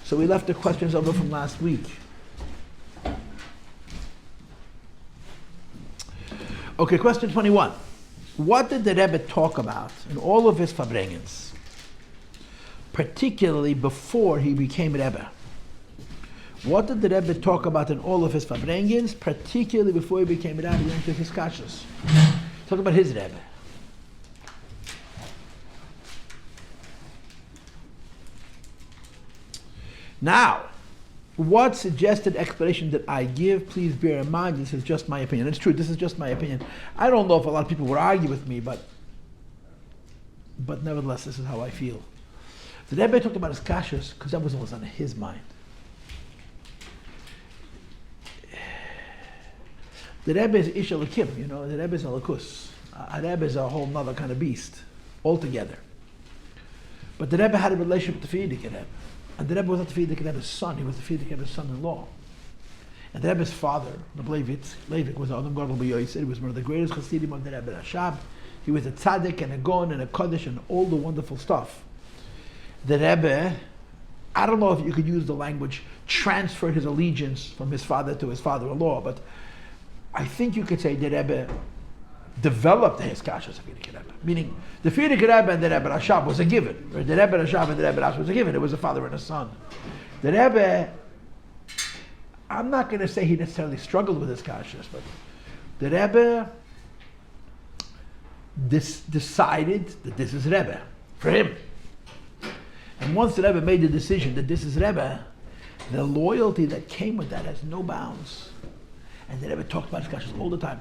So we left the questions over from last week. Okay, question 21. What did the Rebbe talk about in all of his Farbrengens, particularly before he became Rebbe? What did the Rebbe talk about in all of his Farbrengens, particularly before he became Rebbe? He went to his kashas. Talk about his Rebbe. Now, what suggested explanation that I give, please bear in mind, this is just my opinion. It's true, this is just my opinion. I don't know if a lot of people would argue with me, but nevertheless, this is how I feel. The Rebbe talked about his kashas because that was what was on his mind. The Rebbe is Ish Elikim, the Rebbe is a Lakus. A Rebbe is a whole nother kind of beast, altogether. But the Rebbe had a relationship with the Frierdiker Rebbe. And the Rebbe was not the Frierdiker Rebbe's son, he was the Frierdiker Rebbe's son-in-law. And the Rebbe's father, Rabbi Leivik, was Adam Gadol Yossi. He was one of the greatest Chassidim of the Rebbe Rashab. He was a tzaddik and a gon and a kodesh and all the wonderful stuff. The Rebbe, I don't know if you could use the language, transferred his allegiance from his father to his father-in-law, but I think you could say the Rebbe developed his kashas of Frierdiker Rebbe. Meaning, the Frierdiker Rebbe and the Rebbe Rashab was a given. Or the Rebbe Rashab and the Rebbe Rashab was a given. It was a father and a son. The Rebbe, I'm not going to say he necessarily struggled with his kashas, but the Rebbe decided that this is Rebbe for him. And once the Rebbe made the decision that this is Rebbe, the loyalty that came with that has no bounds. And the Rebbe talked about his kashas all the time.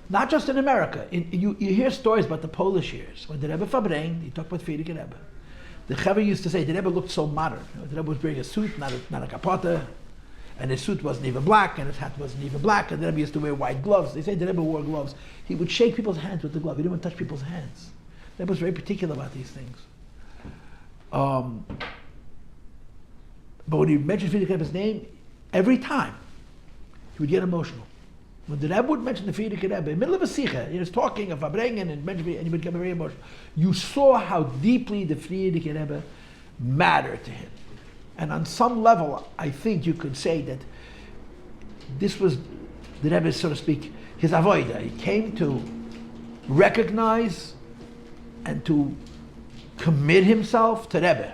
Not just in America. You hear stories about the Polish years. When the Rebbe Farbrengt, he talked about Frierdiker Rebbe. The Chaver used to say the Rebbe looked so modern. The Rebbe was wearing a suit, not a kapota, and his suit wasn't even black, and his hat wasn't even black, and the Rebbe used to wear white gloves. They say the Rebbe wore gloves. He would shake people's hands with the glove. He didn't want to touch people's hands. The Rebbe was very particular about these things. But when he mentioned Frierdiker Rebbe's name, every time, he would get emotional. When the Rebbe would mention the Frierdiker Rebbe, in the middle of a sikha, he was talking of Farbrengen and he would get very emotional. You saw how deeply the Frierdiker Rebbe mattered to him. And on some level, I think you could say that this was the Rebbe, so to speak, his avodah. He came to recognize and to commit himself to Rebbe.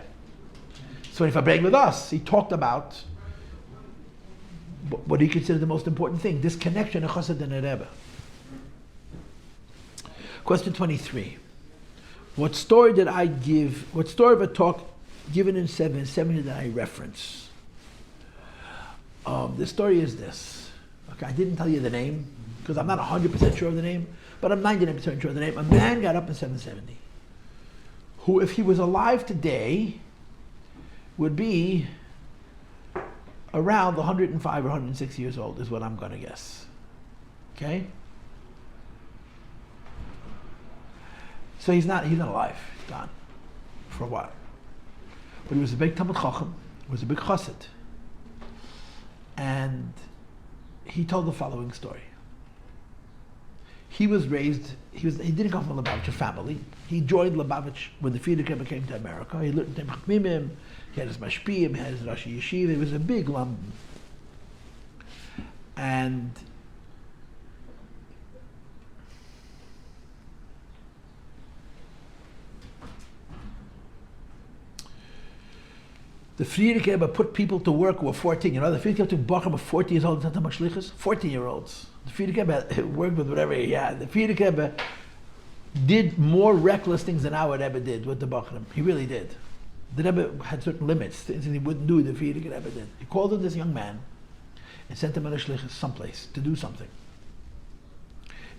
So when he Farbrengt with us, he talked about what he considered the most important thing, this connection of Chassid and a Rebbe. Question 23. What story of a talk given in 770 that I reference? The story is this. Okay, I didn't tell you the name, because I'm not 100% sure of the name, but I'm 99% sure of the name. A man got up in 770, who, if he was alive today, would be around 105 or 106 years old is what I'm going to guess. Okay? So he's not alive. He's gone for a while. But he was a big Talmid Chacham, was a big Chassid. And he told the following story. He was raised, he didn't come from a Lubavitcher family. He joined Lubavitch when the Frierdiker Rebbe came to America. He learned the Chachmimim, he had his Mashpiyim, he had his Rashi Yeshiva. It was a big London. And the Frierdiker Rebbe put people to work who were 14. The Frierdiker Rebbe took Bachar of 40 years old, 14-year-olds. The Frierdiker Rebbe worked with whatever he had. The Frierdiker Rebbe did more reckless things than our Rebbe did with the Bachrim. He really did. The Rebbe had certain limits, things he wouldn't do, the Frierdiker Rebbe did. He called in this young man and sent him on a shlichus someplace to do something.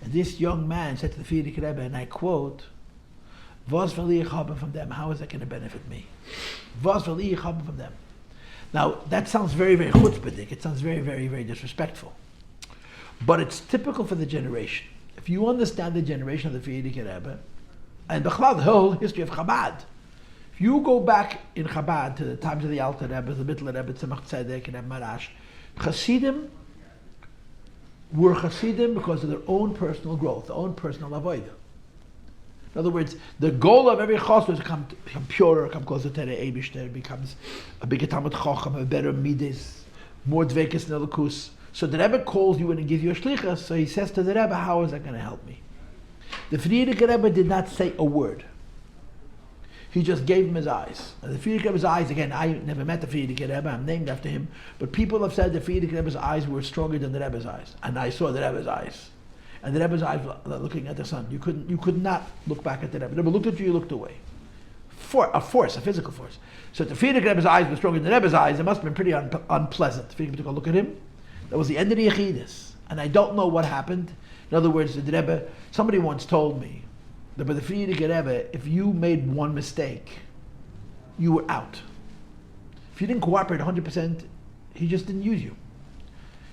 And this young man said to the Frierdiker Rebbe, and I quote, "Was will ich haben from them? How is that going to benefit me? Was will ich haben from them?" Now, that sounds very, very chutzpahdik. It sounds very, very, very disrespectful. But it's typical for the generation. If you understand the generation of the Frierdiker Rebbe, and the whole history of Chabad, if you go back in Chabad to the times of the Alter Rebbe, the Middle Rebbe, Tzemach Tzedek, and Marash, Chassidim were Chassidim because of their own personal growth, their own personal avodah. In other words, the goal of every chassid is to become purer, come closer to the Eibishter, becomes a bigger Talmud Chacham, a better midas, more dvekes nelakus. So the Rebbe calls you in and gives you a shlichus. So he says to the Rebbe, how is that going to help me? The Frierdiker Rebbe did not say a word. He just gave him his eyes. And the Frierdiker Rebbe's eyes, again, I never met the Frierdiker Rebbe, I'm named after him, but people have said the Frierdiker Rebbe's eyes were stronger than the Rebbe's eyes. And I saw the Rebbe's eyes. And the Rebbe's eyes were looking at the sun. You could not look back at the Rebbe. The Rebbe looked at you looked away. A physical force. So if the Frierdiker Rebbe's eyes were stronger than the Rebbe's eyes, it must have been pretty unpleasant. The Frierdiker Rebbe took a look at him. That was the end of the Yechidus. And I don't know what happened. In other words, the Rebbe, somebody once told me that by the Frierdiker Rebbe, if you made one mistake, you were out. If you didn't cooperate 100%, he just didn't use you.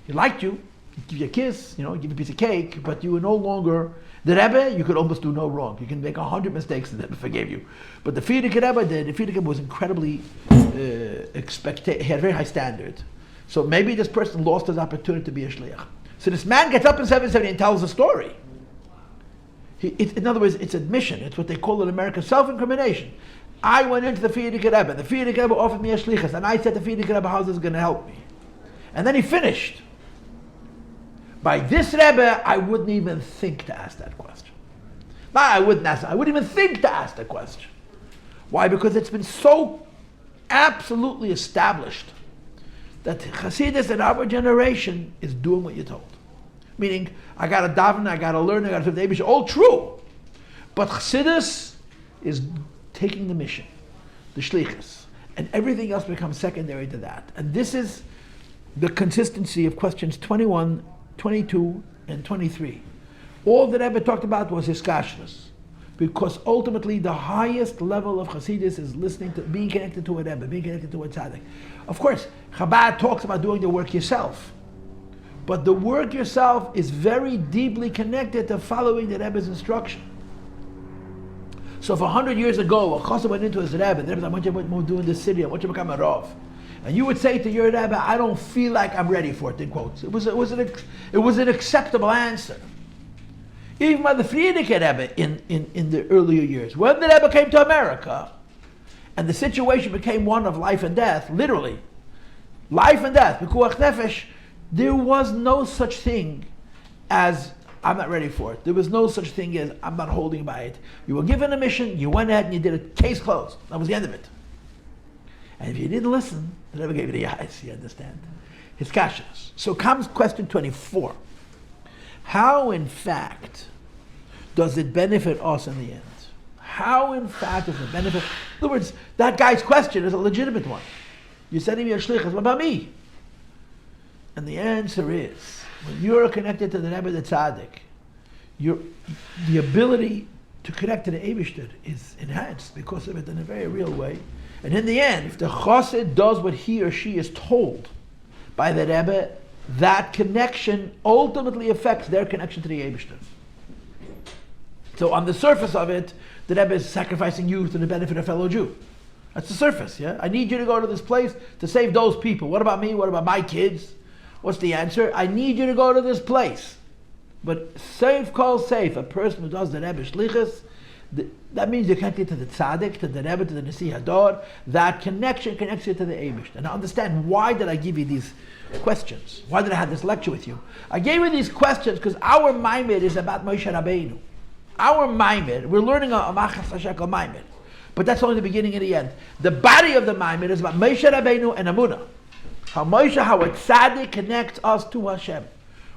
He liked you, he'd give you a kiss, give you a piece of cake, but you were no longer the Rebbe. You could almost do no wrong. You can make 100 mistakes and the Rebbe forgave you. But the Frierdiker Rebbe, the Frierdiker Rebbe was incredibly he had a very high standard. So maybe this person lost his opportunity to be a shliach. So this man gets up in 770 and tells a story. In other words, it's admission. It's what they call in America self-incrimination. I went into the Frierdiker Rebbe, and the Frierdiker Rebbe offered me a shlichus, and I said to the Frierdiker Rebbe, how's this going to help me? And then he finished. By this Rebbe, I wouldn't even think to ask that question. I wouldn't even think to ask the question. Why? Because it's been so absolutely established that Chassidus in our generation is doing what you're told. Meaning, I got to daven, I got to learn, I got to do the Eibush, all true. But Chassidus is taking the mission, the shlichus, and everything else becomes secondary to that. And this is the consistency of questions 21, 22, and 23. All that Rebbe talked about was his kashrus, because ultimately the highest level of Chassidus is listening to, being connected to a Rebbe, being connected to a tzaddik. Of course, Chabad talks about doing the work yourself, but the work yourself is very deeply connected to following the Rebbe's instruction. So if 100 years ago, a chassid went into his Rebbe, and the Rebbe said, I want you to do in this city, I want you to become a Rav. And you would say to your Rebbe, I don't feel like I'm ready for it, in quotes. It was an acceptable answer. Even by the Frierdiker Rebbe in the earlier years. When the Rebbe came to America, and the situation became one of life and death, literally, life and death, Pekuach Nefesh, there was no such thing as I'm not ready for it. There was no such thing as I'm not holding by it. You were given a mission, you went ahead and you did it, case closed. That was the end of it. And if you didn't listen, they never gave you the eyes, you understand? His kashrus. So comes question 24. How, in fact, does it benefit us in the end? How, in fact, does it benefit? In other words, that guy's question is a legitimate one. You're sending me a shlichus, what about me? And the answer is, when you're connected to the Rebbe the Tzaddik, the ability to connect to the Eibishter is enhanced because of it in a very real way. And in the end, if the chassid does what he or she is told by the Rebbe, that connection ultimately affects their connection to the Eibishter. So on the surface of it, the Rebbe is sacrificing you to the benefit of a fellow Jew. That's the surface, yeah? I need you to go to this place to save those people. What about me? What about my kids? What's the answer? I need you to go to this place. But safe call safe, a person who does the Rebbe shlichus, that means you're connected to the tzaddik, to the Rebbe, to the Nasi Hador. That connection connects you to the Eibush. And now understand, why did I give you these questions? Why did I have this lecture with you? I gave you these questions because our Maimed is about Moshe Rabbeinu. Our Maimed, we're learning a Machas HaShekel Maimed. But that's only the beginning and the end. The body of the Maimed is about Moshe Rabbeinu and Amunah. How a tzaddik connects us to Hashem.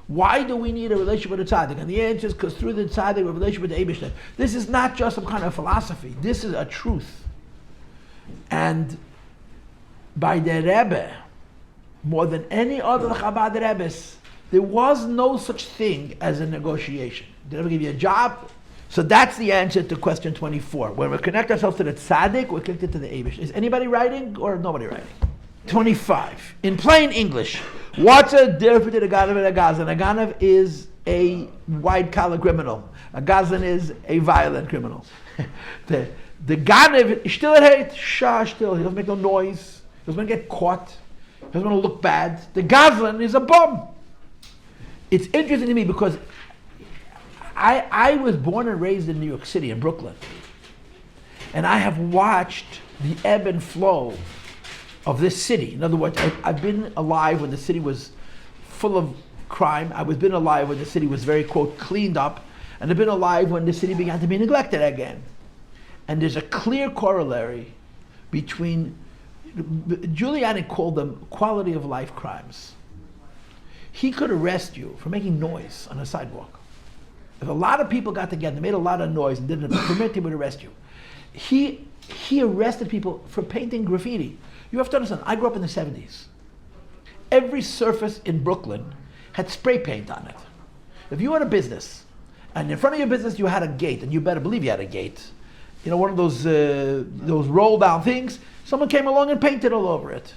Why do we need a relationship with a tzaddik? And the answer is because through the tzaddik we have a relationship with the Eibishter. This is not just some kind of philosophy. This is a truth. And by the Rebbe, more than any other Chabad Rebbes, there was no such thing as a negotiation. Did Rebbe give you a job? So that's the answer to question 24. When we connect ourselves to the tzaddik, we're connected to the Eibishter. Is anybody writing or nobody writing? 25. In plain English, what's a difference between a ganav and a gazan? A ganav is a white-collar criminal. A gazan is a violent criminal. The ganav is still at hate, still. He doesn't make no noise. He doesn't want to get caught. He doesn't want to look bad. The gazan is a bum. It's interesting to me because I was born and raised in New York City, in Brooklyn. And I have watched the ebb and flow of this city. In other words, I've been alive when the city was full of crime. I've been alive when the city was very, quote, cleaned up. And I've been alive when the city began to be neglected again. And there's a clear corollary between, Giuliani called them quality of life crimes. He could arrest you for making noise on a sidewalk. If a lot of people got together, made a lot of noise and didn't permit, he would arrest you. He arrested people for painting graffiti. You have to understand, I grew up in the 70s. Every surface in Brooklyn had spray paint on it. If you had a business, and in front of your business you had a gate, and you better believe you had a gate, you know, one of those roll down things, someone came along and painted all over it.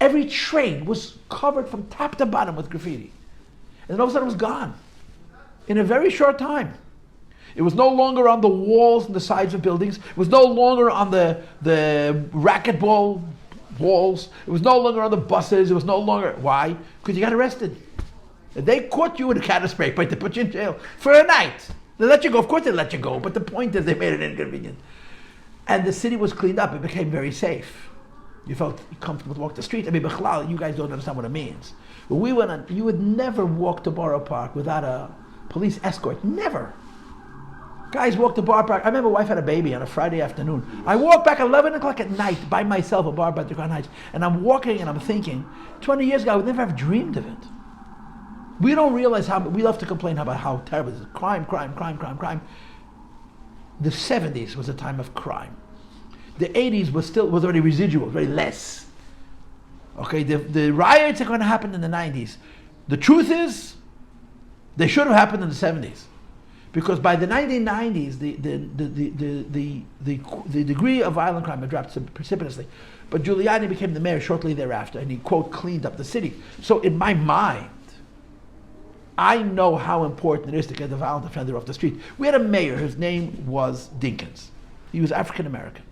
Every train was covered from top to bottom with graffiti. And then all of a sudden it was gone. In a very short time. It was no longer on the walls and the sides of buildings. It was no longer on the racquetball walls. It was no longer on the buses. It was no longer... Why? Because you got arrested. If they caught you with a can of spray paint, they put you in jail for a night. They let you go. Of course they let you go. But the point is they made it inconvenient. And the city was cleaned up. It became very safe. You felt comfortable to walk the street. I mean, Bechlal, you guys don't understand what it means. When we went on, you would never walk to Borough Park without a police escort. Never. Guys walked to Borough Park. I remember my wife had a baby on a Friday afternoon. I walked back 11 o'clock at night by myself at Borough Park, Crown Heights, and I'm walking and I'm thinking, 20 years ago I would never have dreamed of it. We don't realize how, we love to complain about how terrible it is. Crime. The 70s was a time of crime. The 80s was already residual, very less. Okay, the riots are going to happen in the 90s. The truth is, they should have happened in the 70s. Because by the 1990s, the degree of violent crime had dropped precipitously. But Giuliani became the mayor shortly thereafter, and he, quote, cleaned up the city. So in my mind, I know how important it is to get the violent offender off the street. We had a mayor, his name was Dinkins. He was African American.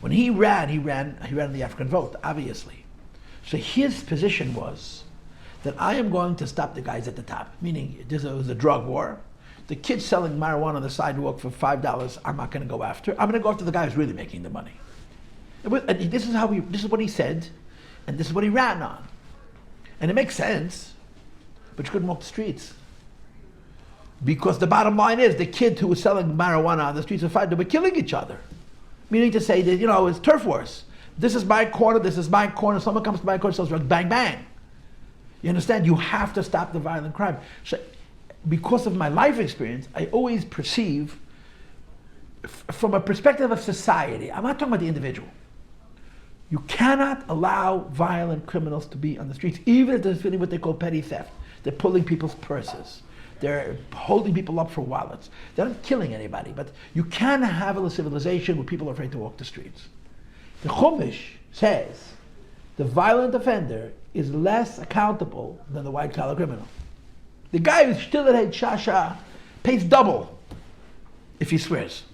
When he ran the African vote, obviously. So his position was that I am going to stop the guys at the top, meaning there was a drug war. The kids selling marijuana on the sidewalk for $5, I'm not going to go after. I'm going to go after the guy who's really making the money. And this is what he said, and this is what he ran on. And it makes sense, but you couldn't walk the streets. Because the bottom line is, the kid who was selling marijuana on the streets of Fire, they were killing each other. Meaning to say that, it's turf wars. This is my corner, someone comes to my corner, sells drugs, bang, bang. You understand? You have to stop the violent crime. So, because of my life experience, I always perceive, from a perspective of society, I'm not talking about the individual. You cannot allow violent criminals to be on the streets, even if they're doing what they call petty theft. They're pulling people's purses. They're holding people up for wallets. They're not killing anybody, but you can have a civilization where people are afraid to walk the streets. The Chumash says the violent offender is less accountable than the white-collar criminal. The guy who's still at Shasha pays double if he swears.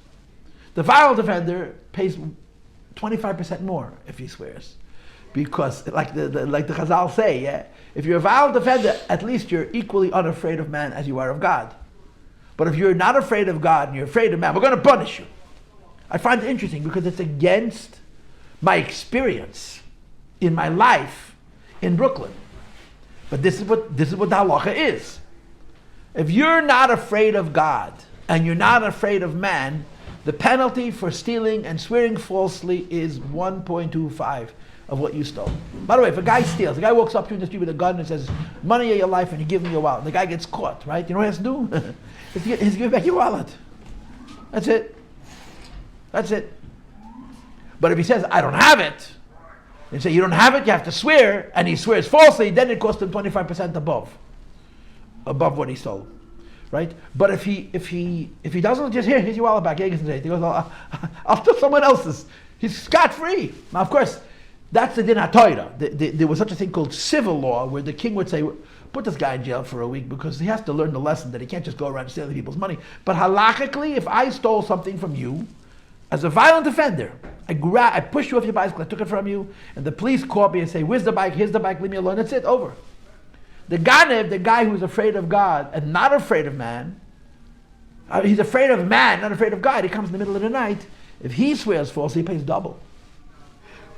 The violent offender pays 25% more if he swears. Because, like the Chazal say, yeah, if you're a violent offender, at least you're equally unafraid of man as you are of God. But if you're not afraid of God and you're afraid of man, we're going to punish you. I find it interesting because it's against my experience in my life in Brooklyn. But this is what the halacha is. If you're not afraid of God and you're not afraid of man, the penalty for stealing and swearing falsely is 1.25 of what you stole. By the way, if a guy steals, a guy walks up to you in the street with a gun and says, money of your life, and you give him your wallet, the guy gets caught, right? You know what he has to do? He's give back your wallet. That's it. But if he says, I don't have it, and say, you don't have it, you have to swear, and he swears falsely, then it costs him 25% above what he stole, right? But if he doesn't, just here's your wallet back, he goes, I'll steal someone else's. He's scot-free. Now, of course, that's the din ha-Torah. There was such a thing called civil law, where the king would say, put this guy in jail for a week because he has to learn the lesson that he can't just go around stealing people's money. But halachically, if I stole something from you, as a violent offender, I pushed you off your bicycle, I took it from you, and the police caught me and say, where's the bike? Here's the bike, leave me alone. That's it, over. The ganev, the guy who's afraid of God and not afraid of man, he's afraid of man, not afraid of God. He comes in the middle of the night. If he swears false, he pays double.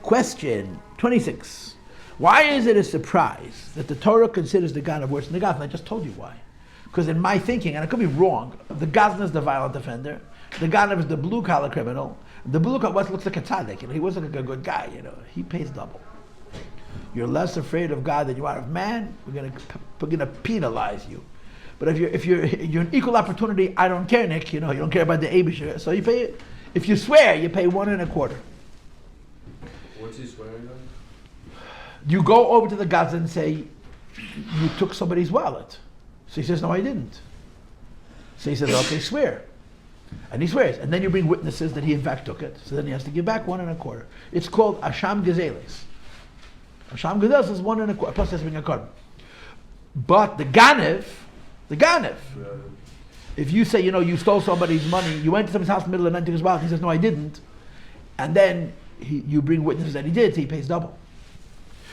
Question 26. Why is it a surprise that the Torah considers the ganev worse than the gazlan? I just told you why. Because in my thinking, and I could be wrong, the gazlan is the violent offender, the ganev is the blue-collar criminal. The blue-collar looks like a tzaddik, he wasn't like a good guy, he pays double. You're less afraid of God than you are of man, we're gonna penalize you. But if you're an equal opportunity, I don't care, Nick, you don't care about the Abisher, so you pay, if you swear, you pay 1 1/4. What's he swearing on? You go over to the Gaza and say, you took somebody's wallet. So he says, no, I didn't. So he says, okay, swear. And he swears. And then you bring witnesses that he in fact took it. So then he has to give back 1 1/4. It's called Asham Gezelis. Asham Gezelis is 1 1/4, plus he has to bring a carbon. But the Ganev, if you say, you stole somebody's money, you went to somebody's house in the middle of the night, took his wallet, he says, no, I didn't. And then you bring witnesses that he did, so he pays double.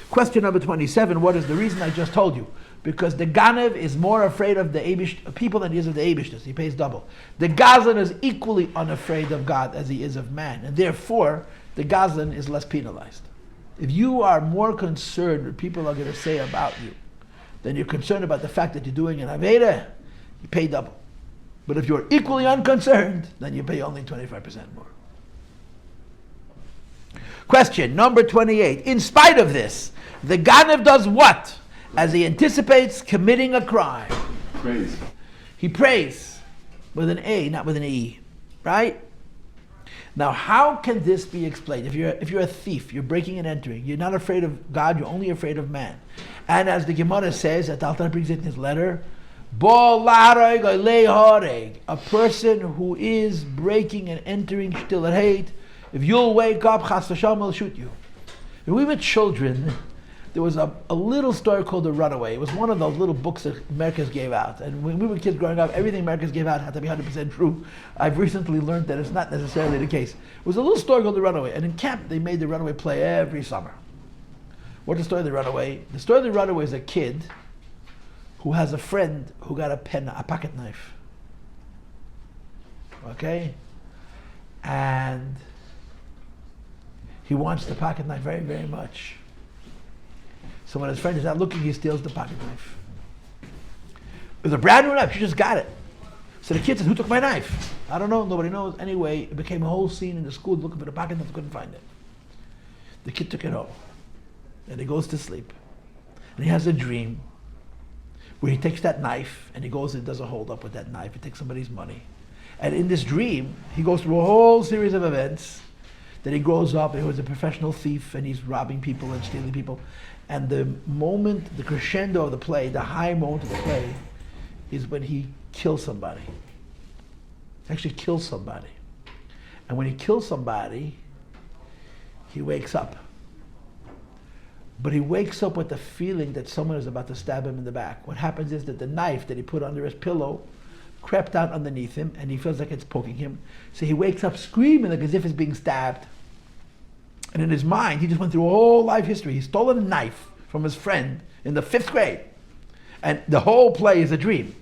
Question number 27, what is the reason? I just told you. Because the Ganev is more afraid of the people than he is of the Eibishter. He pays double. The Gazlan is equally unafraid of God as he is of man. And therefore, the Gazlan is less penalized. If you are more concerned what people are going to say about you than you're concerned about the fact that you're doing an Aveda, you pay double. But if you're equally unconcerned, then you pay only 25% more. Question number 28. In spite of this, the Ganev does what? As he anticipates committing a crime. Praise. He prays with an A, not with an E. Right? Now, how can this be explained? If you're a thief, you're breaking and entering, you're not afraid of God, you're only afraid of man. And as the Gemara says, that Altar brings it in his letter, a person who is breaking and entering still at hate, if you'll wake up, Chas v'Shalom will shoot you. When we were children, there was a little story called The Runaway. It was one of those little books that Americans gave out. And when we were kids growing up, everything Americans gave out had to be 100% true. I've recently learned that it's not necessarily the case. It was a little story called The Runaway. And in camp, they made The Runaway play every summer. What's the story of The Runaway? The story of The Runaway is a kid who has a friend who got a pocket knife. Okay? And he wants the pocket knife very, very much. So when his friend is not looking, he steals the pocket knife. It was a brand new knife, she just got it. So the kid says, who took my knife? I don't know, nobody knows. Anyway, it became a whole scene in the school looking for the pocket knife, couldn't find it. The kid took it home. And he goes to sleep. And he has a dream where he takes that knife and he goes and does a hold up with that knife. He takes somebody's money. And in this dream, he goes through a whole series of events. That he grows up and he was a professional thief and he's robbing people and stealing people. And the moment, the crescendo of the play, the high moment of the play, is when he kills somebody. Actually kills somebody. And when he kills somebody, he wakes up. But he wakes up with the feeling that someone is about to stab him in the back. What happens is that the knife that he put under his pillow crept out underneath him and he feels like it's poking him. So he wakes up screaming like as if he's being stabbed. And in his mind, he just went through a whole life history. He stole a knife from his friend in the 5th grade. And the whole play is a dream.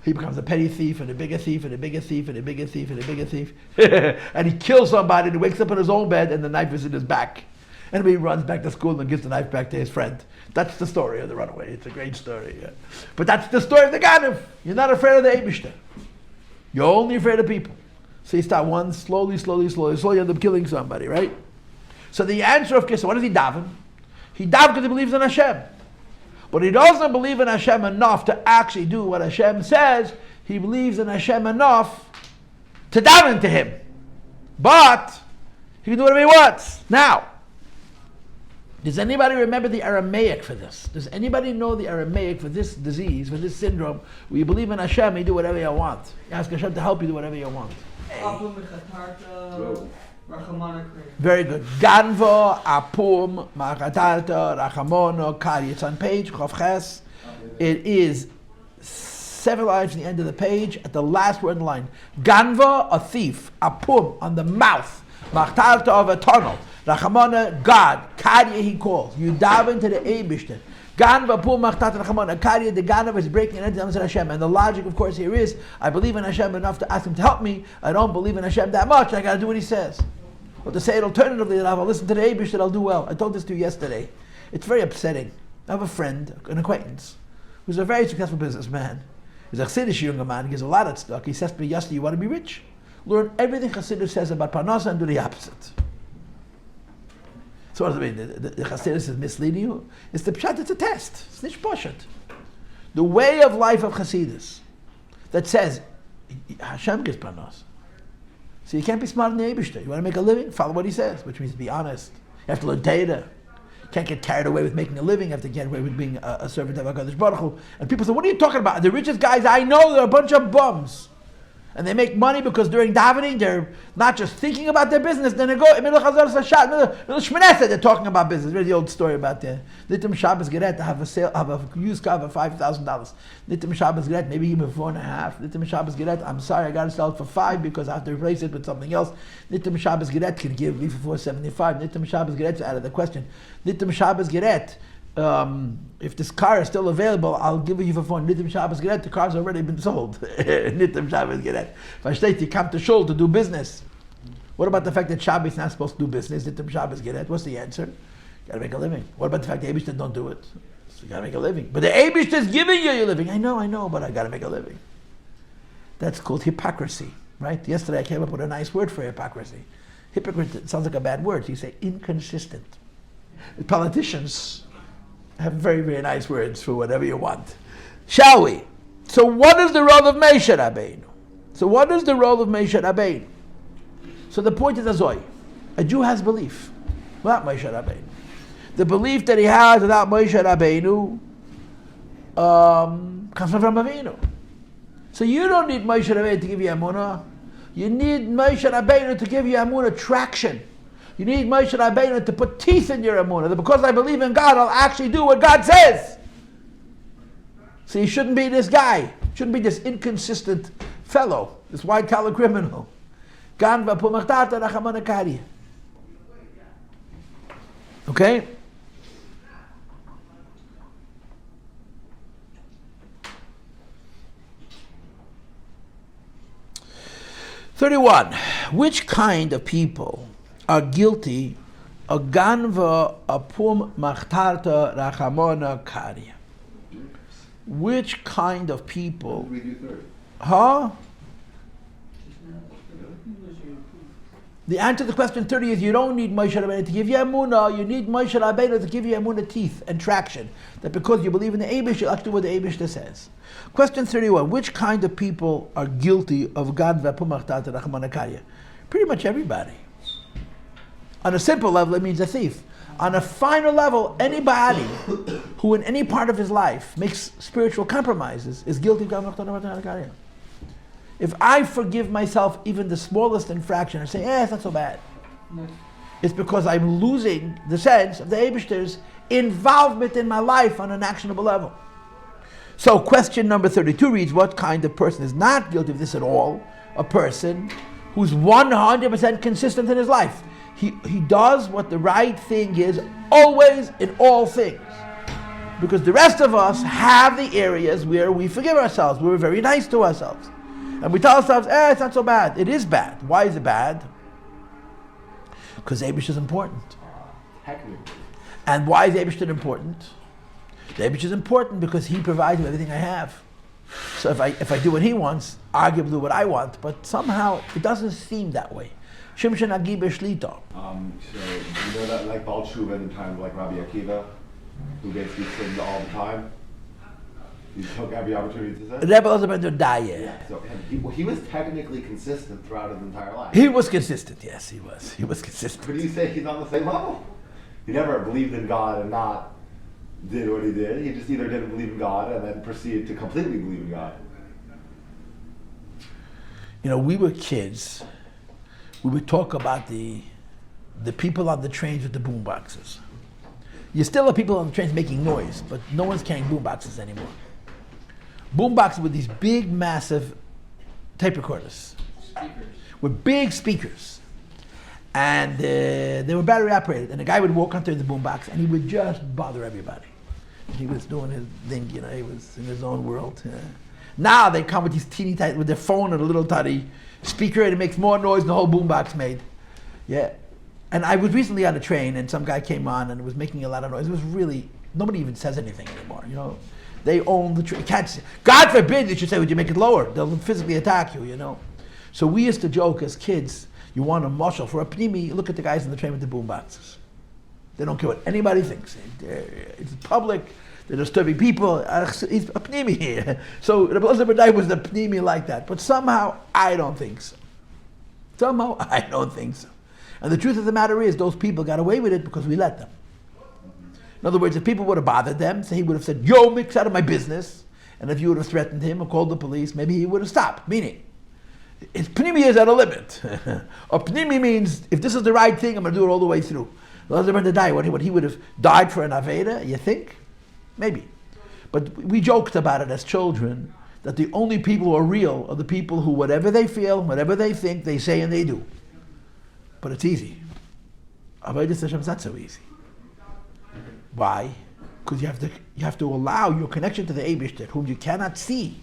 He becomes a petty thief and a bigger thief and a bigger thief and a bigger thief and a bigger thief. And he kills somebody and he wakes up in his own bed and the knife is in his back. And he runs back to school and gives the knife back to his friend. That's the story of The Runaway. It's a great story. Yeah. But that's the story of the Ganev. You're not afraid of the Eibishter. You're only afraid of people. So you start one, slowly you end up killing somebody, right? So the answer of Kisa, what does he daven? He daven because he believes in Hashem. But he doesn't believe in Hashem enough to actually do what Hashem says. He believes in Hashem enough to daven to him. But he can do whatever he wants. Now, does anybody remember the Aramaic for this? Does anybody know the Aramaic for this disease, for this syndrome, where you believe in Hashem, you do whatever you want? You ask Hashem to help you do whatever you want. Afom, Maxtharta, Rachmana, Craig. Very good. Gandva, Afom, Maxthartא, Rachmana, Crיא. It's on page Chavches. It is 7 lines from the end of the page, at the last word in the line. Gandva, a thief. Afom, on the mouth. Maxthartא, of a tunnel. Rachmana, God. Crיא, he calls. You daven to the Eibishter. Ganav, Apum, Machtat, Rachamana, Kariya, the Ganav is breaking an entity of Hashem. And the logic, of course, here is, I believe in Hashem enough to ask Him to help me. I don't believe in Hashem that much. I got to do what He says. Or to say it alternatively, that I'll listen to the Eibush, that I'll do well. I told this to you yesterday. It's very upsetting. I have a friend, an acquaintance, who's a very successful businessman. He's a Chassidish younger man. He gives a lot of stuff. He says to me, Yossi, you want to be rich? Learn everything Chassidus says about Parnasa and do the opposite. So what does it mean? The Chassidus is misleading you? It's the pshat, it's a test. It's nicht poshet. The way of life of Chassidus that says, Hashem gives Parnasa. So you can't be smart in the Eibishter. You want to make a living? Follow what He says, which means be honest. You have to learn data. You can't get carried away with making a living. You have to get away with being a servant of HaKadosh Baruch Hu. And people say, what are you talking about? The richest guys I know, they're a bunch of bums. And they make money because during davening, they're not just thinking about their business, then they go, they're talking about business. Remember the old story about the Nitim Shabbos Geret, to have a used car for $5,000. Nitim Shabbos Geret, maybe even $4.5. Nitim Shabbos Geret, I'm sorry, I got to sell it for $5 because I have to replace it with something else. Nitim Shabbos Geret can give me for $4.75. Nitim Shabbos Geret is out of the question. Nitim Shabbos Geret, if this car is still available, I'll give you for fun. Nitim Shabbos Geret, the car's already been sold. Nitim Shabbos Geret. If you come to shul to do business, what about the fact that Shabbos is not supposed to do business? Nitim Shabbos Geret. What's the answer? You gotta make a living. What about the fact that the Eibishter don't do it? So you gotta make a living. But the Eibishter is giving you your living. I know, but I gotta make a living. That's called hypocrisy, right? Yesterday I came up with a nice word for hypocrisy. Hypocrite sounds like a bad word. So you say inconsistent. The politicians have very, very nice words for whatever you want. Shall we? So what is the role of Moshe Rabbeinu? So the point is Azoy. A Jew has belief without Moshe Rabbeinu. The belief that he has without Moshe Rabbeinu comes from Avinu. So you don't need Moshe Rabbeinu to give you Amunah. You need Moshe Rabbeinu to give you Amunah traction. You need Moshe Rabbeinu to put teeth in your Amunah. That because I believe in God, I'll actually do what God says. So you shouldn't be this guy. Shouldn't be this inconsistent fellow, this white-collar criminal. Ganav, Apum, Maxtata, Rachamana, Kariya. Okay? "31. Which kind of people are guilty of Ganva, Apum, Maxtata, Rachamana, Kariya?" Which kind of people? Huh? The answer to the question 30 is you don't need Moshe Rabbeinu to give you Emunah. You need Moshe Rabbeinu to give you Emunah teeth and traction. That because you believe in the Eibush, you'll actually do what the Eibush says. Question 31. Which kind of people are guilty of Ganva, Apum, Maxtata, Rachamana, Kariya? Pretty much everybody. On a simple level, it means a thief. On a finer level, anybody who in any part of his life makes spiritual compromises is guilty of Ganva, Apum, Maxtata, Kariya. If I forgive myself even the smallest infraction and say, it's not so bad, it's because I'm losing the sense of the Eibishter's involvement in my life on an actionable level. So question number 32 reads, what kind of person is not guilty of this at all? A person who's 100% consistent in his life. He does what the right thing is always in all things. Because the rest of us have the areas where we forgive ourselves, where we're very nice to ourselves. And we tell ourselves, it's not so bad. It is bad. Why is it bad? Because Eibush is important. And why is Eibush important? The Eibush is important because he provides me everything I have. So if I do what he wants, arguably what I want, but somehow it doesn't seem that way. Shimshon Agi B'Shlita. So you know that like Baal Tshuva in the time of like Rabbi Akiva, who basically sinned all the time? He took every opportunity to sin. Rebbe also been die. So he was technically consistent throughout his entire life. He was consistent, yes, he was. He was consistent. But do you say he's on the same level? He never believed in God and not did what he did. He just either didn't believe in God and then proceeded to completely believe in God. You know, we were kids. We would talk about the people on the trains with the boom boxes. You still have people on the trains making noise, but no one's carrying boom boxes anymore. Boom boxes with these big, massive tape recorders. With big speakers. And they were battery operated. And the guy would walk onto the boom box and he would just bother everybody. He was doing his thing, he was in his own world. Now they come with these teeny tiny, with their phone and a little tiny speaker, and it makes more noise than the whole boombox made. Yeah. And I was recently on a train, and some guy came on and was making a lot of noise. It was really, nobody even says anything anymore, They own the train. God forbid you should say, would you make it lower? They'll physically attack you, So we used to joke as kids, you want a mushal for a pnimi, look at the guys in the train with the boomboxes. They don't care what anybody thinks. It's public. They're disturbing people. He's a pnimi here. So Rabbi Elazar was the pnimi like that. But somehow, I don't think so. And the truth of the matter is, those people got away with it because we let them. In other words, if people would have bothered them, so he would have said, yo, mix out of my business. And if you would have threatened him or called the police, maybe he would have stopped. Meaning, his pnimi is at a limit. Or pnimi means, if this is the right thing, I'm going to do it all the way through. What he would have died for an Aveda, you think? Maybe. But we joked about it as children, that the only people who are real are the people who, whatever they feel, whatever they think, they say and they do. But it's easy. Avodas Hashem is not so easy. Why? Because you have to allow your connection to the Eibishter, whom you cannot see,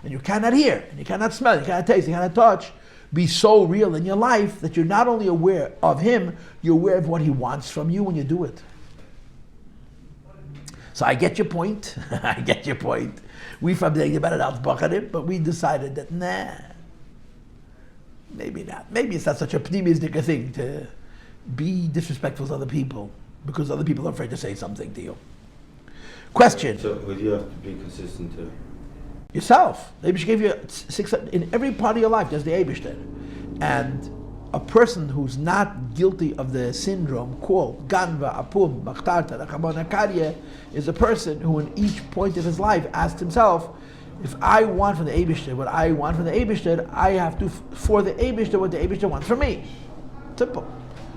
and you cannot hear, and you cannot smell, you cannot taste, you cannot touch, be so real in your life that you're not only aware of him, you're aware of what he wants from you when you do it. So I get your point. We from the about it out Bakarim, but we decided that maybe not. Maybe it's not such a pneumistic thing to be disrespectful to other people because other people are afraid to say something to you. Question. So would you have to be consistent to yourself? The Eibush gave you in every part of your life. There's the Eibush, and a person who's not guilty of the syndrome called Ganav, Afum, Maxtarta, Rachmana, Cryeh is a person who in each point of his life asked himself, if I want from the Eibishter what I want from the Eibishter, I have to for the Eibishter what the Eibishter wants from me. Simple.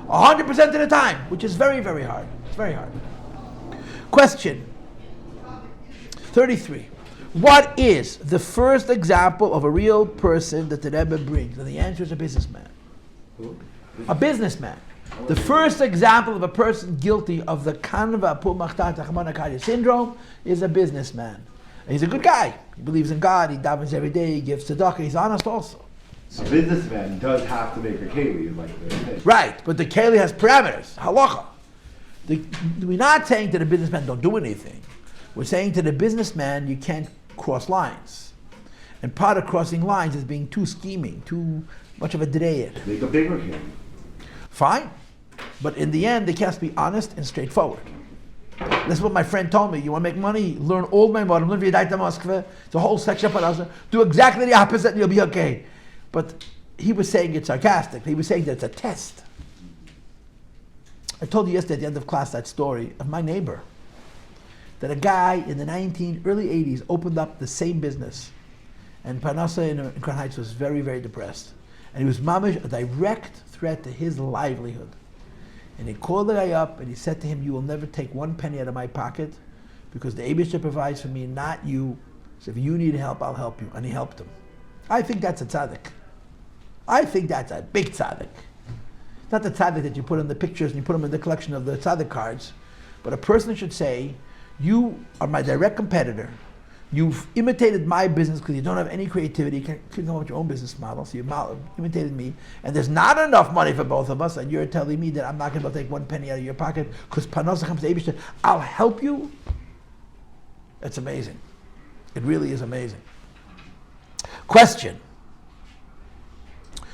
100% of the time, which is very, very hard. It's very hard. Question 33. What is the first example of a real person that the Rebbe brings? And the answer is a businessman. A businessman. The first example of a person guilty of the Ganav, Afum, Maxtarta, Rachmana, Cryeh syndrome is a businessman. And he's a good guy. He believes in God. He davens every day. He gives tzedakah. He's honest also. A businessman does have to make a keli, like the thing. Right, but the keli has parameters. Halacha. We're not saying to the businessman don't do anything. We're saying to the businessman you can't cross lines. And part of crossing lines is being too scheming, too much of a dreyer. Make a bigger keli. Fine. But in the end, they have to be honest and straightforward. That's what my friend told me. You want to make money? Learn all my modern. Learn V'yadaita Moskva. It's a whole section of do exactly the opposite and you'll be okay. But he was saying it sarcastically. He was saying that it's a test. I told you yesterday at the end of class that story of my neighbor. That a guy in the early 80s opened up the same business. And Parnasa in Crown Heights was very, very depressed. And he was mamish, a direct threat to his livelihood. And he called the guy up and he said to him, you will never take one penny out of my pocket because the Eibishter provides for me, not you. So if you need help, I'll help you. And he helped him. I think that's a tzaddik. I think that's a big tzaddik. Not the tzaddik that you put in the pictures and you put them in the collection of the tzaddik cards. But a person should say, you are my direct competitor. You've imitated my business because you don't have any creativity. You couldn't come up with your own business model, so you imitated me. And there's not enough money for both of us, and you're telling me that I'm not going to take one penny out of your pocket because Parnasa comes to Eibishter. I'll help you. It's amazing. It really is amazing. Question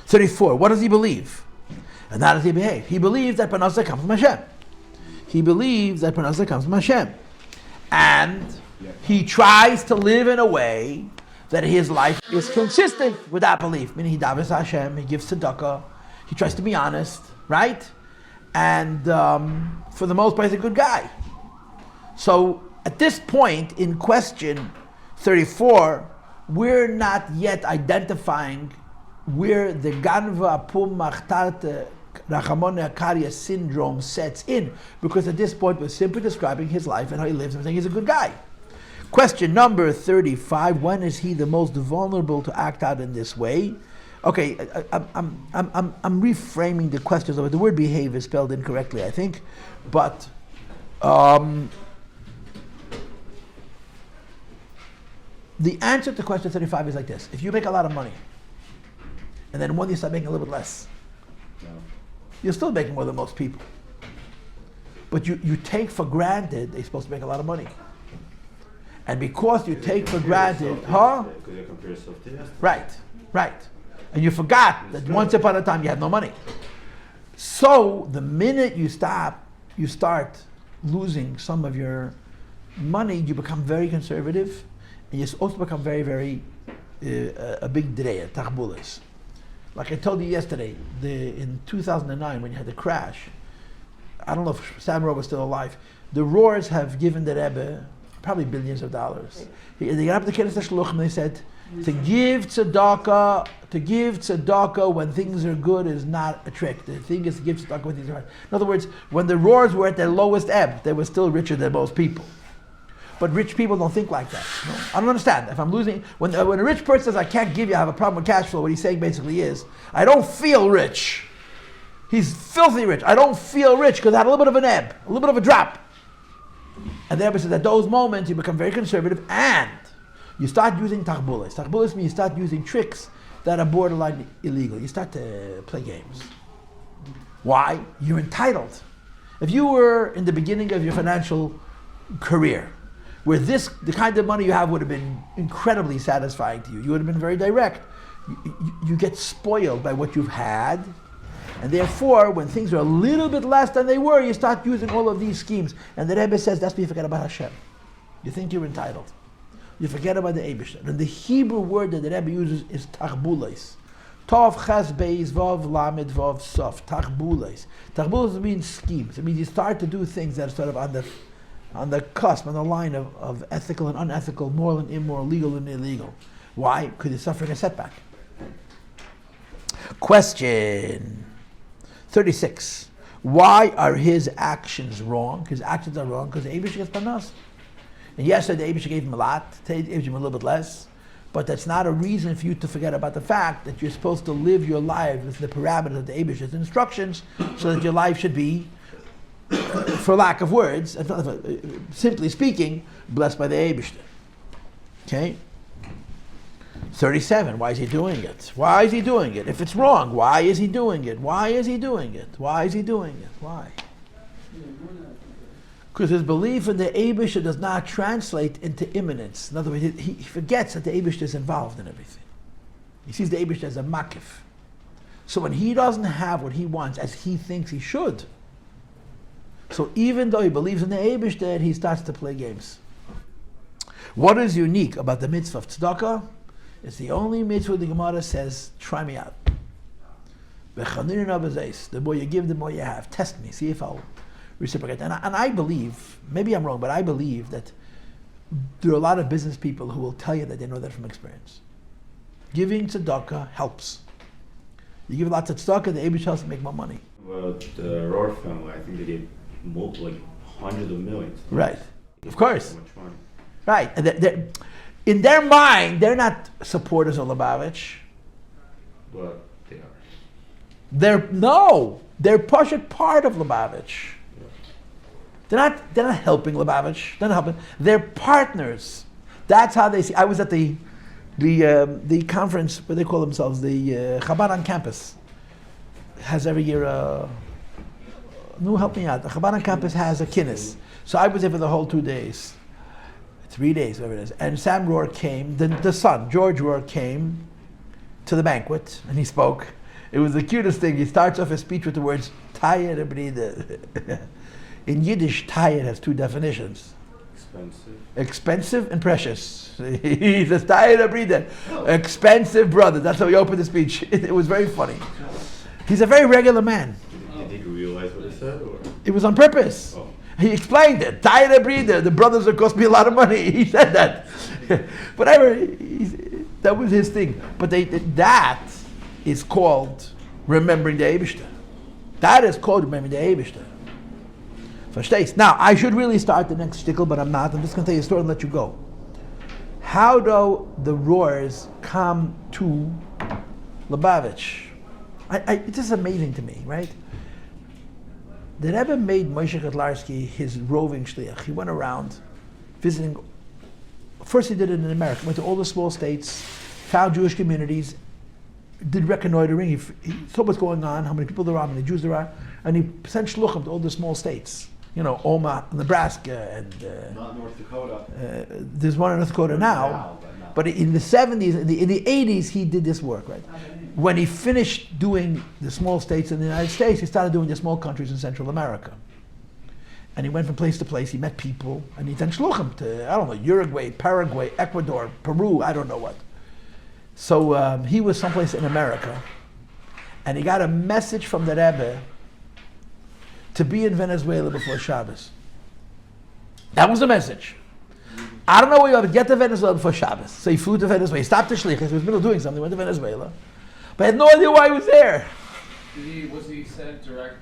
34. What does he believe? And how does he behave? He believes that Parnasa comes from Hashem. And he tries to live in a way that his life is consistent with that belief. Meaning he davens Hashem, he gives tzedakah, he tries to be honest, right? And for the most part, he's a good guy. So at this point in question 34, we're not yet identifying where the Ganav, Afum, Maxtarta, Rachmana, Cryeh syndrome sets in, because at this point we're simply describing his life and how he lives and saying he's a good guy. Question number 35, when is he the most vulnerable to act out in this way? Okay, I'm reframing the questions. The word behave is spelled incorrectly, I think, but the answer to question 35 is like this. If you make a lot of money, and then one you start making a little bit less, No. you're still making more than most people. But you take for granted they're supposed to make a lot of money. And because you take for granted, Because you compare yourself to yesterday. Right. And you forgot that once upon a time you had no money. So the minute you start losing some of your money, you become very conservative, and you also become very, very a big dreya, tachbulas. Like I told you yesterday, in 2009 when you had the crash, I don't know if Sam Rowe was still alive, the Roars have given the Rebbe probably billions of dollars. They got up to the Kiddush Shluchim and they said, to give tzedakah when things are good is not a trick. The thing is to give tzedakah when things are hard. In other words, when the Roars were at their lowest ebb, they were still richer than most people. But rich people don't think like that. No? I don't understand. If I'm losing, when a rich person says, I can't give you, I have a problem with cash flow, what he's saying basically is, I don't feel rich. He's filthy rich. I don't feel rich because I had a little bit of an ebb, a little bit of a drop. And the Rebbe says, at those moments, you become very conservative and you start using tachbulas. Tachbulas means you start using tricks that are borderline illegal. You start to play games. Why? You're entitled. If you were in the beginning of your financial career, where the kind of money you have would have been incredibly satisfying to you, you would have been very direct. You get spoiled by what you've had, and therefore, when things are a little bit less than they were, you start using all of these schemes. And the Rebbe says, that's when you forget about Hashem. You think you're entitled. You forget about the Eibishter. And the Hebrew word that the Rebbe uses is tachbulas. Tov, ches, beis, vav, lamed, vav, sof. Tachbulas. Tachbulas means schemes. It means you start to do things that are sort of on the cusp, on the line of ethical and unethical, moral and immoral, legal and illegal. Why? Because you're suffering a setback. Question 36. Why are his actions wrong? His actions are wrong because the Eibush gets panas. And yes, the Eibush gave him a lot, today the Eibush gave him a little bit less, but that's not a reason for you to forget about the fact that you're supposed to live your life with the parameters of the Eibush's instructions, so that your life should be, for lack of words, simply speaking, blessed by the Eibush. Okay? 37, why is he doing it? Why is he doing it? If it's wrong, why is he doing it? Why is he doing it? Why is he doing it? Why? Because his belief in the Eibishter does not translate into imminence. In other words, he forgets that the Eibishter is involved in everything. He sees the Eibishter as a makif. So when he doesn't have what he wants as he thinks he should, so even though he believes in the Eibishter, he starts to play games. What is unique about the mitzvah of tzedakah? It's the only mitzvah the Gemara says, try me out. The more you give, the more you have. Test me, see if I'll reciprocate. And I believe, maybe I'm wrong, but I believe that there are a lot of business people who will tell you that they know that from experience. Giving tzedakah helps. You give lots of tzedakah, the Eibush helps to make more money. Well, the Rohr family, I think they gave like hundreds of millions. Right, of course. So much money. Right. And in their mind, they're not supporters of Lubavitch. But they are. They're Pashut part of Lubavitch. Yeah. They're not helping Lubavitch. They're not helping. They're partners. That's how they see. I was at the conference where they call themselves the Chabad on campus. It has every year no, help me out. The Chabad on campus has a kinnis. So I was there for the whole 2 days. 3 days, whatever it is. And Sam Rohr came, the son, George Rohr, came to the banquet, and he spoke. It was the cutest thing. He starts off his speech with the words, Tayed Abrida. In Yiddish, Tayed has two definitions. Expensive and precious. He says, Tayed Abrida. Expensive brother. That's how he opened the speech. It was very funny. He's a very regular man. Did he realize what he said? Or? It was on purpose. Oh. He explained it. Tayed Abrida. The brothers have cost me a lot of money. He said that. Whatever. That was his thing. But that is called remembering the Eibishter. That is called remembering the Eibishter. Verstehst? Now, I should really start the next shtickle, but I'm not. I'm just going to tell you a story and let you go. How do the Roars come to Lubavitch? It's just amazing to me, right? The Rebbe made Moshe Kotlarsky his roving shliach. He went around visiting First he did it in America. Went to all the small states, found Jewish communities, did reconnoitering. He saw what's going on, how many people there are, how many Jews there are, and he sent shluchim to all the small states. Omaha, Nebraska, and Not North Dakota. there's one in North Dakota now. But in the 70s, in the 80s, he did this work, right? When he finished doing the small states in the United States, he started doing the small countries in Central America. And he went from place to place, he met people, and he sent shluchim to, I don't know, Uruguay, Paraguay, Ecuador, Peru, I don't know what. So he was someplace in America, and he got a message from the Rebbe to be in Venezuela before Shabbos. That was the message. I don't know where you are, but get to Venezuela before Shabbos. So he flew to Venezuela. He stopped the shlichus. He was in the middle of doing something. He went to Venezuela, but had no idea why he was there. Was he sent direct,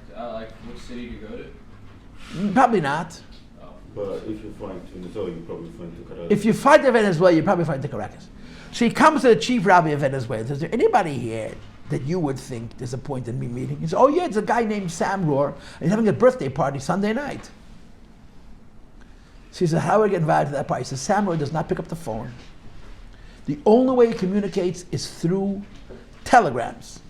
which city to go to? Probably not. Oh. But if you're flying to Venezuela, you're probably flying to Caracas. If you fly to Venezuela, you're probably flying to Caracas. So he comes to the chief rabbi of Venezuela and says, is there anybody here that you would think there's a point in me meeting? He says, oh yeah, it's a guy named Sam Rohr, and he's having a birthday party Sunday night. So he says, how do I get invited to that party? He says, Sam Rohr does not pick up the phone. The only way he communicates is through telegrams.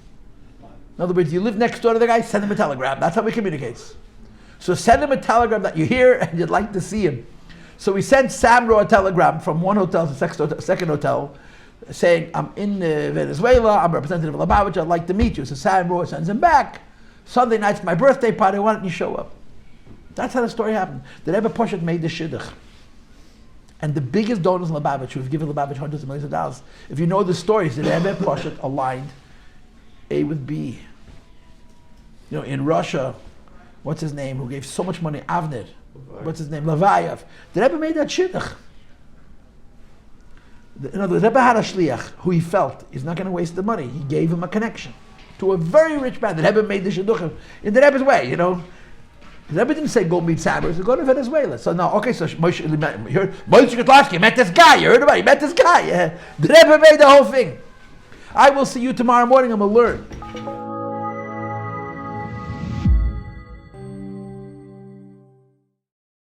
In other words, you live next door to the guy, send him a telegram. That's how he communicates. So send him a telegram that you're here and you'd like to see him. So we sent Sam Rohr a telegram from one hotel to the second hotel, saying, I'm in Venezuela, I'm a representative of Lubavitch, I'd like to meet you. So Sam Rohr sends him back. Sunday night's my birthday party, why don't you show up? That's how the story happened. The Rebbe Poshet made the shidduch. And the biggest donors in Lubavitch, who've given Lubavitch hundreds of millions of dollars, if you know the stories, the Rebbe Poshet aligned A with B. In Russia, what's his name, who gave so much money, Avner, what's his name, Levayev. The Rebbe made that shidduch. The Rebbe had a shliach who he felt is not going to waste the money. He gave him a connection to a very rich man. The Rebbe made the shidduch in the Rebbe's way, The Rebbe didn't say go meet Sam. He said go to Venezuela. So now, okay, so Moshe Kotlavsky met this guy. You heard about it? He met this guy. The Rebbe made the whole thing. I will see you tomorrow morning and we'll learn.